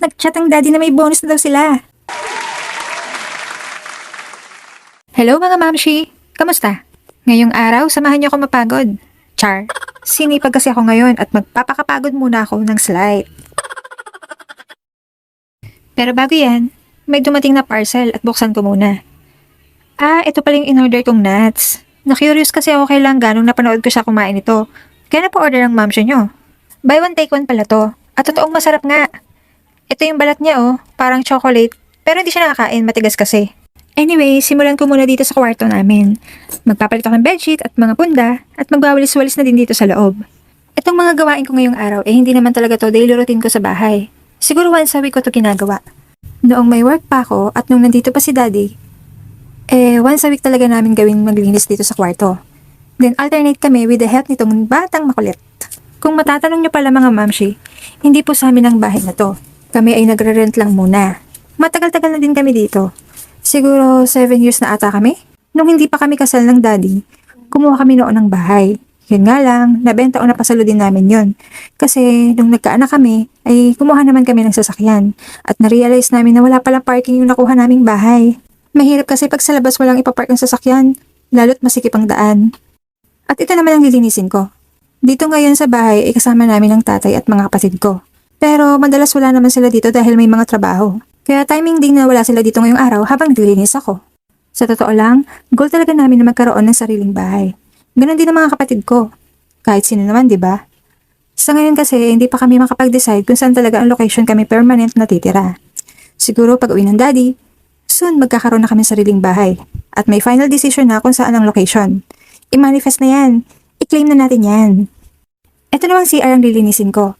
nag-chat ang daddy na may bonus na daw sila. Hello mga mamshi! Kamusta? Ngayong araw, samahan niyo ako mapagod. Char, sinipag kasi ako ngayon at magpapakapagod muna ako ng slight. Pero bago yan, may dumating na parcel at buksan ko muna. Ito pala yung in-order kong nuts. Na-curious kasi ako kailang ganong napanood ko siya kumain ito. Kaya na-order ang mamshi nyo. Buy one take one pala to. At totoong masarap nga. Ito yung balat niya parang chocolate. Pero hindi siya nakakain, matigas kasi. Anyway, simulan ko muna dito sa kwarto namin. Magpapalit ako ng bedsheet at mga punda at magwawalis-walis na din dito sa loob. Itong mga gawain ko ngayong araw hindi naman talaga to daily routine ko sa bahay. Siguro once a week ko to ginagawa. Noong may work pa ako at nung nandito pa si daddy, once a week talaga namin gawing maglinis dito sa kwarto. Then alternate kami with the help nitong batang makulit. Kung matatanong nyo pala mga mamshi, hindi po sa amin ang bahay na to. Kami ay nagre-rent lang muna. Matagal-tagal na din kami dito. Siguro 7 years na ata kami. Nung hindi pa kami kasal ng daddy, kumuha kami noon ng bahay. Yun nga lang, nabenta o napasalo din namin yun. Kasi nung nagkaanak kami, ay kumuha naman kami ng sasakyan. At na-realize namin na wala palang parking yung nakuha naming bahay. Mahirap kasi pag sa labas walang ipapark ang sasakyan, lalo't masikip ang daan. At ito naman ang lilinisin ko. Dito ngayon sa bahay ay kasama namin ang tatay at mga kapatid ko. Pero madalas wala naman sila dito dahil may mga trabaho. Kaya timing din na wala sila dito ngayong araw habang naglilinis ako. Sa totoo lang, goal talaga namin na magkaroon ng sariling bahay. Ganon din ang mga kapatid ko. Kahit sino naman, di ba? Sa ngayon kasi, hindi pa kami makapag-decide kung saan talaga ang location kami permanent na titira. Siguro pag uwi ng daddy, soon magkakaroon na kami sariling bahay. At may final decision na kung saan ang location. I-manifest na yan. I-claim na natin yan. Ito namang CR ang lilinisin ko.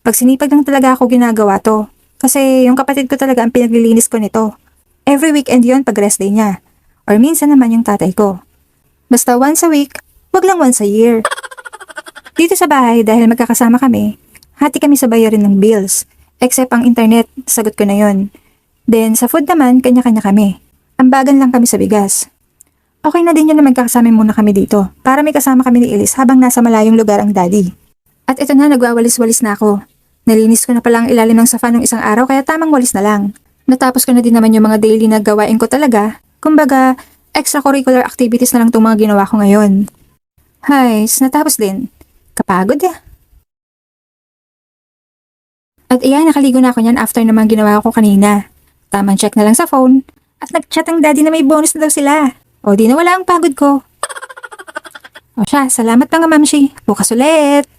Pag sinipag lang talaga ako ginagawa to. Kasi yung kapatid ko talaga ang pinaglilinis ko nito. Every weekend yon pag rest day niya. Or minsan naman yung tatay ko. Basta once a week, wag lang once a year. Dito sa bahay dahil magkakasama kami, hati kami sa bayarin ng bills. Except ang internet, sagot ko na yon. Then sa food naman, kanya-kanya kami. Ambagan lang kami sa bigas. Okay na din yun na magkakasama muna kami dito para may kasama kami ni Elise habang nasa malayong lugar ang daddy. At ito na, nagwawalis-walis na ako. Nalinis ko na pala ang ilalim ng sofa nung isang araw kaya tamang walis na lang. Natapos ko na din naman yung mga daily na gawain ko talaga. Kumbaga, extracurricular activities na lang itong mga ginawa ko ngayon. Hays, natapos din. Kapagod At iyan, nakaligo na ako niyan after naman ginawa ko kanina. Tamang check na lang sa phone. At nag-chat ang daddy na may bonus na daw sila. O di na wala ang pagod ko. O siya, salamat mga mamshi. Bukas ulit.